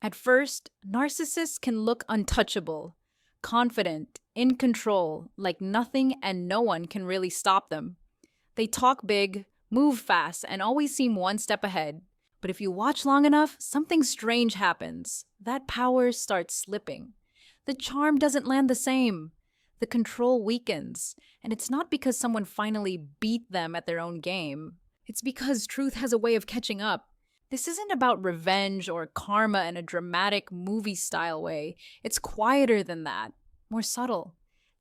At first, narcissists can look untouchable, confident, in control, like nothing and no one can really stop them. They talk big, move fast, and always seem one step ahead. But if you watch long enough, something strange happens. That power starts slipping. The charm doesn't land the same. The control weakens. And it's not because someone finally beat them at their own game. It's because truth has a way of catching up. This isn't about revenge or karma in a dramatic movie style way. It's quieter than that, more subtle.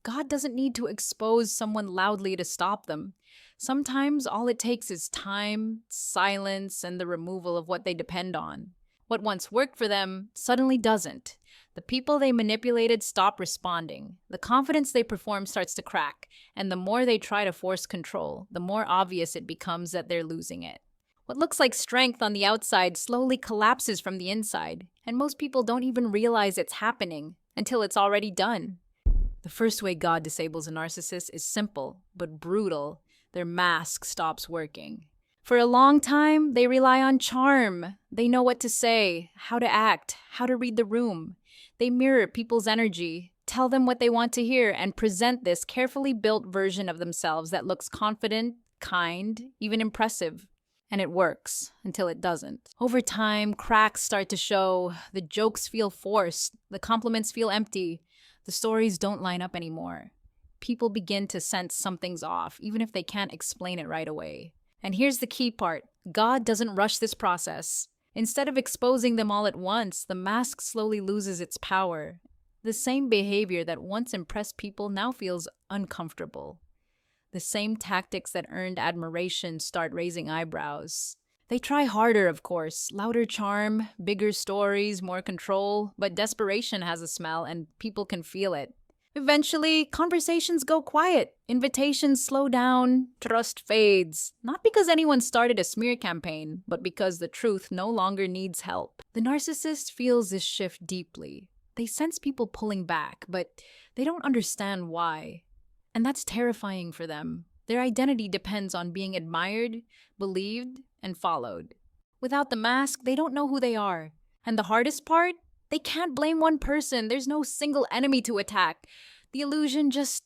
God doesn't need to expose someone loudly to stop them. Sometimes all it takes is time, silence, and the removal of what they depend on. What once worked for them suddenly doesn't. The people they manipulated stop responding. The confidence they perform starts to crack, and the more they try to force control, the more obvious it becomes that they're losing it. What looks like strength on the outside slowly collapses from the inside, and most people don't even realize it's happening until it's already done. The first way God disables a narcissist is simple, but brutal. Their mask stops working. For a long time, they rely on charm. They know what to say, how to act, how to read the room. They mirror people's energy, tell them what they want to hear, and present this carefully built version of themselves that looks confident, kind, even impressive. And it works until it doesn't. Over time, cracks start to show, the jokes feel forced, the compliments feel empty, the stories don't line up anymore. People begin to sense something's off, even if they can't explain it right away. And here's the key part. God doesn't rush this process. Instead of exposing them all at once, the mask slowly loses its power. The same behavior that once impressed people now feels uncomfortable. The same tactics that earned admiration start raising eyebrows. They try harder, of course. Louder charm, bigger stories, more control, but desperation has a smell and people can feel it. Eventually, conversations go quiet, invitations slow down, trust fades. Not because anyone started a smear campaign, but because the truth no longer needs help. The narcissist feels this shift deeply. They sense people pulling back, but they don't understand why. And that's terrifying for them. Their identity depends on being admired, believed, and followed. Without the mask, they don't know who they are. And the hardest part? They can't blame one person. There's no single enemy to attack. The illusion just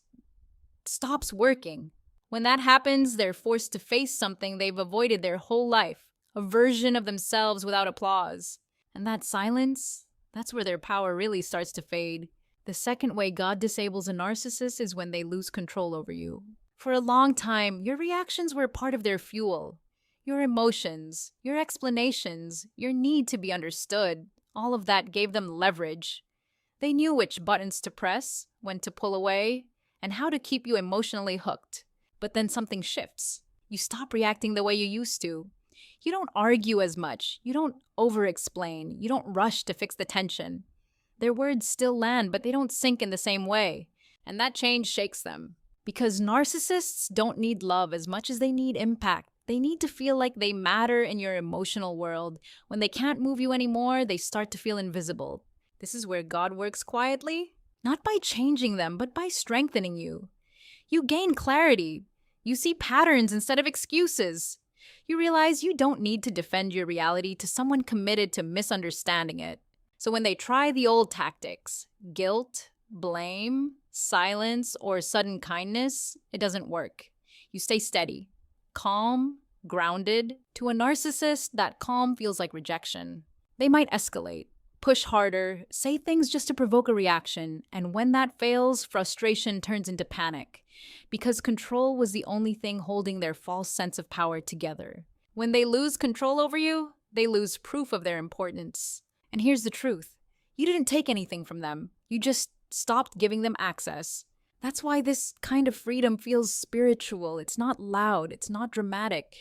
stops working. When that happens, they're forced to face something they've avoided their whole life, a version of themselves without applause. And that silence, that's where their power really starts to fade. The second way God disables a narcissist is when they lose control over you. For a long time, your reactions were part of their fuel. Your emotions, your explanations, your need to be understood. All of that gave them leverage. They knew which buttons to press, when to pull away, and how to keep you emotionally hooked. But then something shifts. You stop reacting the way you used to. You don't argue as much. You don't over-explain. You don't rush to fix the tension. Their words still land, but they don't sink in the same way. And that change shakes them. Because narcissists don't need love as much as they need impact. They need to feel like they matter in your emotional world. When they can't move you anymore, they start to feel invisible. This is where God works quietly. Not by changing them, but by strengthening you. You gain clarity. You see patterns instead of excuses. You realize you don't need to defend your reality to someone committed to misunderstanding it. So when they try the old tactics, guilt, blame, silence, or sudden kindness, it doesn't work. You stay steady, calm, grounded. To a narcissist, that calm feels like rejection. They might escalate, push harder, say things just to provoke a reaction, and when that fails, frustration turns into panic, because control was the only thing holding their false sense of power together. When they lose control over you, they lose proof of their importance. And here's the truth. You didn't take anything from them. You just stopped giving them access. That's why this kind of freedom feels spiritual. It's not loud. It's not dramatic.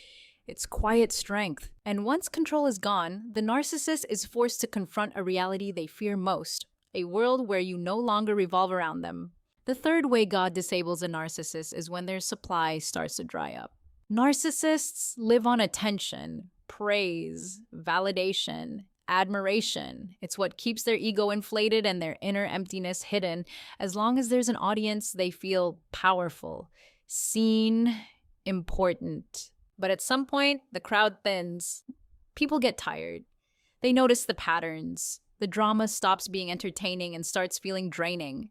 It's quiet strength. And once control is gone, the narcissist is forced to confront a reality they fear most, a world where you no longer revolve around them. The third way God disables a narcissist is when their supply starts to dry up. Narcissists live on attention, praise, validation, admiration. It's what keeps their ego inflated and their inner emptiness hidden. As long as there's an audience, they feel powerful, seen, important. But at some point, the crowd thins. People get tired. They notice the patterns. The drama stops being entertaining and starts feeling draining.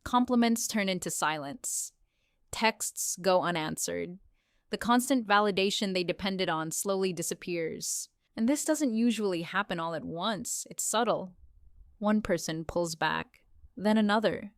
Compliments turn into silence. Texts go unanswered. The constant validation they depended on slowly disappears. And this doesn't usually happen all at once. It's subtle. One person pulls back, then another.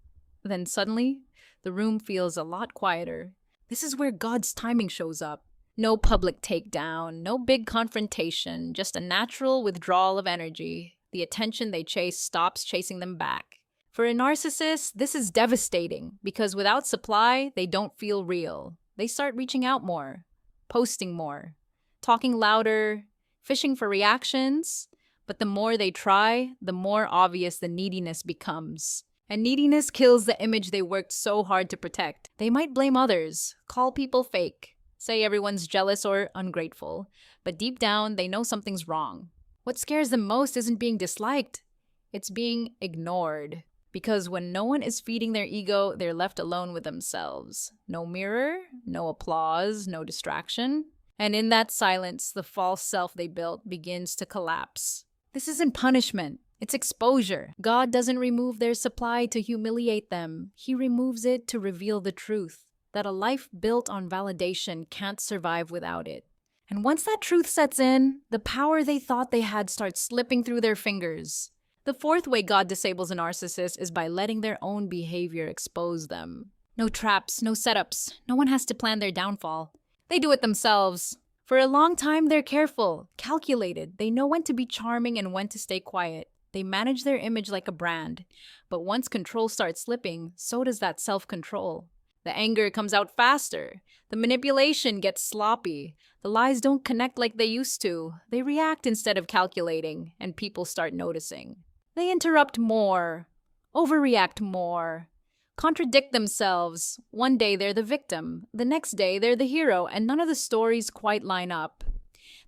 Then suddenly, the room feels a lot quieter. This is where God's timing shows up. No public takedown, no big confrontation, just a natural withdrawal of energy. The attention they chase stops chasing them back. For a narcissist, this is devastating because without supply, they don't feel real. They start reaching out more, posting more, talking louder, fishing for reactions. But the more they try, the more obvious the neediness becomes. And neediness kills the image they worked so hard to protect. They might blame others, call people fake, say everyone's jealous or ungrateful, but deep down, they know something's wrong. What scares them most isn't being disliked, it's being ignored. Because when no one is feeding their ego, they're left alone with themselves. No mirror, no applause, no distraction. And in that silence, the false self they built begins to collapse. This isn't punishment. It's exposure. God doesn't remove their supply to humiliate them. He removes it to reveal the truth, that a life built on validation can't survive without it. And once that truth sets in, the power they thought they had starts slipping through their fingers. The fourth way God disables a narcissist is by letting their own behavior expose them. No traps, no setups. No one has to plan their downfall. They do it themselves. For a long time, they're careful, calculated. They know when to be charming and when to stay quiet. They manage their image like a brand. But once control starts slipping, so does that self-control. The anger comes out faster. The manipulation gets sloppy. The lies don't connect like they used to. They react instead of calculating, and people start noticing. They interrupt more, overreact more, contradict themselves. One day they're the victim, the next day they're the hero, and none of the stories quite line up.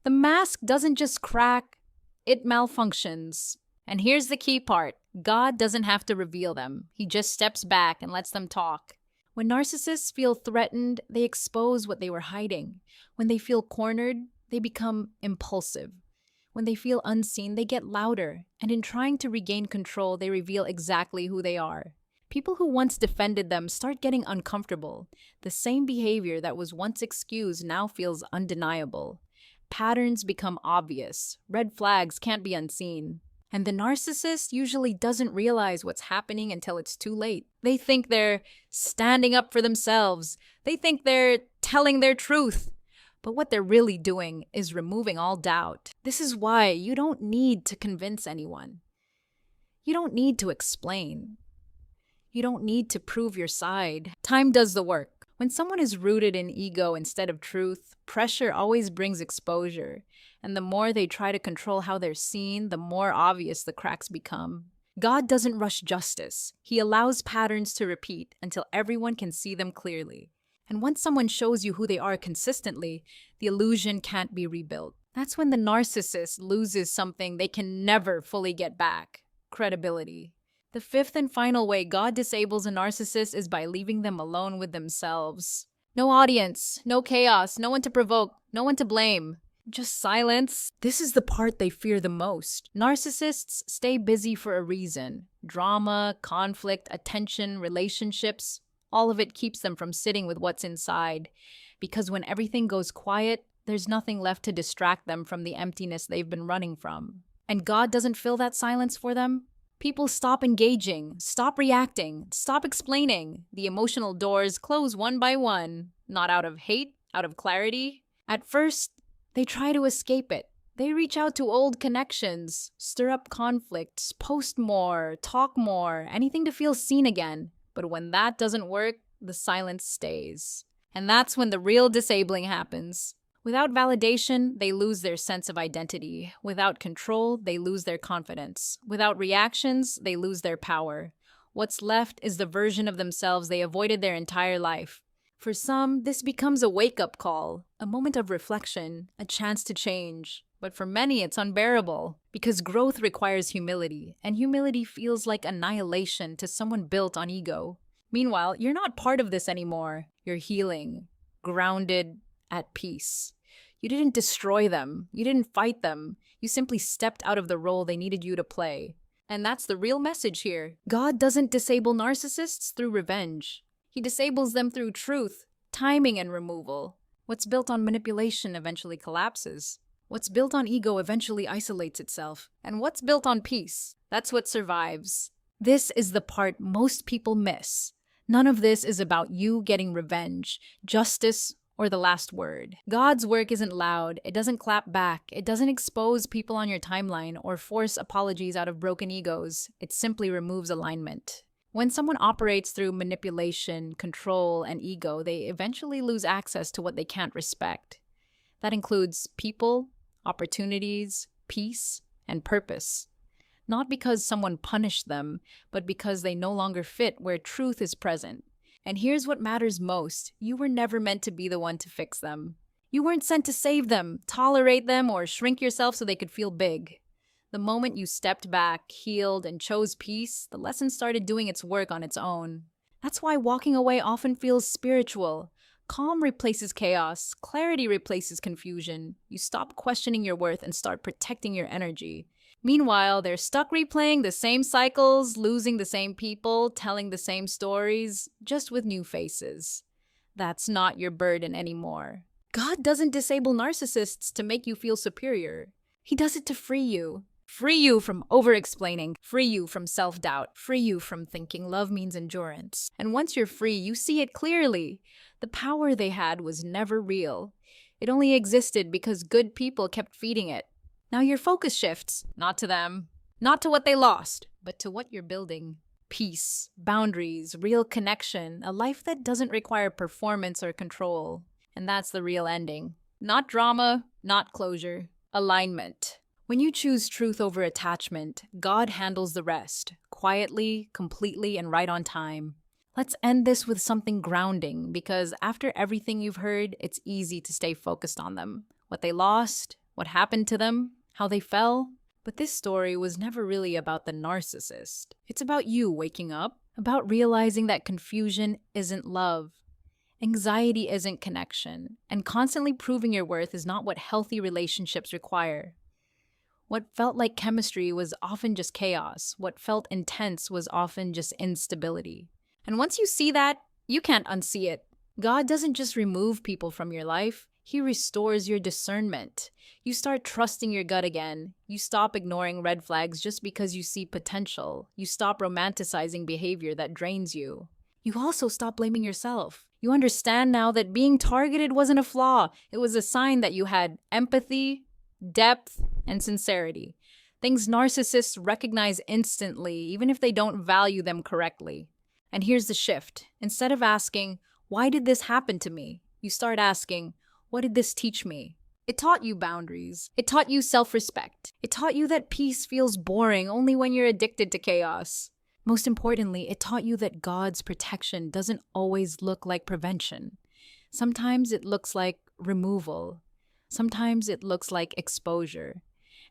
The mask doesn't just crack, it malfunctions. And here's the key part. God doesn't have to reveal them. He just steps back and lets them talk. When narcissists feel threatened, they expose what they were hiding. When they feel cornered, they become impulsive. When they feel unseen, they get louder. And in trying to regain control, they reveal exactly who they are. People who once defended them start getting uncomfortable. The same behavior that was once excused now feels undeniable. Patterns become obvious. Red flags can't be unseen. And the narcissist usually doesn't realize what's happening until it's too late. They think they're standing up for themselves. They think they're telling their truth. But what they're really doing is removing all doubt. This is why you don't need to convince anyone. You don't need to explain. You don't need to prove your side. Time does the work. When someone is rooted in ego instead of truth, pressure always brings exposure. And the more they try to control how they're seen, the more obvious the cracks become. God doesn't rush justice. He allows patterns to repeat until everyone can see them clearly. And once someone shows you who they are consistently, the illusion can't be rebuilt. That's when the narcissist loses something they can never fully get back: credibility. The fifth and final way God disables a narcissist is by leaving them alone with themselves. No audience, no chaos, no one to provoke, no one to blame. Just silence. This is the part they fear the most. Narcissists stay busy for a reason. Drama, conflict, attention, relationships. All of it keeps them from sitting with what's inside. Because when everything goes quiet, there's nothing left to distract them from the emptiness they've been running from. And God doesn't fill that silence for them. People stop engaging, stop reacting, stop explaining. The emotional doors close one by one, not out of hate, out of clarity. At first, they try to escape it. They reach out to old connections, stir up conflicts, post more, talk more, anything to feel seen again. But when that doesn't work, the silence stays. And that's when the real disabling happens. Without validation, they lose their sense of identity. Without control, they lose their confidence. Without reactions, they lose their power. What's left is the version of themselves they avoided their entire life. For some, this becomes a wake-up call, a moment of reflection, a chance to change. But for many, it's unbearable, because growth requires humility, and humility feels like annihilation to someone built on ego. Meanwhile, you're not part of this anymore. You're healing, grounded, at peace. You didn't destroy them. You didn't fight them. You simply stepped out of the role they needed you to play. And that's the real message here. God doesn't disable narcissists through revenge. He disables them through truth, timing, and removal. What's built on manipulation eventually collapses. What's built on ego eventually isolates itself. And what's built on peace, that's what survives. This is the part most people miss. None of this is about you getting revenge, justice, or the last word. God's work isn't loud, it doesn't clap back, it doesn't expose people on your timeline or force apologies out of broken egos. It simply removes alignment. When someone operates through manipulation, control, and ego, they eventually lose access to what they can't respect. That includes people, opportunities, peace, and purpose. Not because someone punished them, but because they no longer fit where truth is present. And here's what matters most. You were never meant to be the one to fix them. You weren't sent to save them, tolerate them, or shrink yourself so they could feel big. The moment you stepped back, healed, and chose peace, the lesson started doing its work on its own. That's why walking away often feels spiritual. Calm replaces chaos. Clarity replaces confusion. You stop questioning your worth and start protecting your energy. Meanwhile, they're stuck replaying the same cycles, losing the same people, telling the same stories, just with new faces. That's not your burden anymore. God doesn't disable narcissists to make you feel superior. He does it to free you. Free you from over-explaining, free you from self-doubt, free you from thinking love means endurance. And once you're free, you see it clearly. The power they had was never real. It only existed because good people kept feeding it. Now your focus shifts, not to them, not to what they lost, but to what you're building. Peace, boundaries, real connection, a life that doesn't require performance or control. And that's the real ending. Not drama, not closure, alignment. When you choose truth over attachment, God handles the rest, quietly, completely, and right on time. Let's end this with something grounding, because after everything you've heard, it's easy to stay focused on them. What they lost, what happened to them, how they fell. But this story was never really about the narcissist. It's about you waking up, about realizing that confusion isn't love, anxiety isn't connection, and constantly proving your worth is not what healthy relationships require. What felt like chemistry was often just chaos. What felt intense was often just instability. And once you see that, you can't unsee it. God doesn't just remove people from your life. He restores your discernment. You start trusting your gut again. You stop ignoring red flags just because you see potential. You stop romanticizing behavior that drains you. You also stop blaming yourself. You understand now that being targeted wasn't a flaw. It was a sign that you had empathy, depth, and sincerity. Things narcissists recognize instantly, even if they don't value them correctly. And here's the shift. Instead of asking, "Why did this happen to me?" you start asking, "What did this teach me?" It taught you boundaries. It taught you self-respect. It taught you that peace feels boring only when you're addicted to chaos. Most importantly, it taught you that God's protection doesn't always look like prevention. Sometimes it looks like removal. Sometimes it looks like exposure.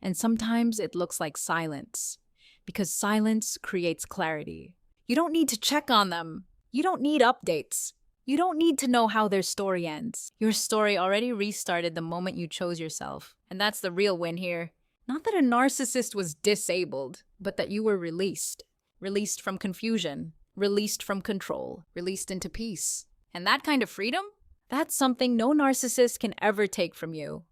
And sometimes it looks like silence. Because silence creates clarity. You don't need to check on them. You don't need updates. You don't need to know how their story ends. Your story already restarted the moment you chose yourself. And that's the real win here. Not that a narcissist was disabled, but that you were released. Released from confusion. Released from control. Released into peace. And that kind of freedom? That's something no narcissist can ever take from you.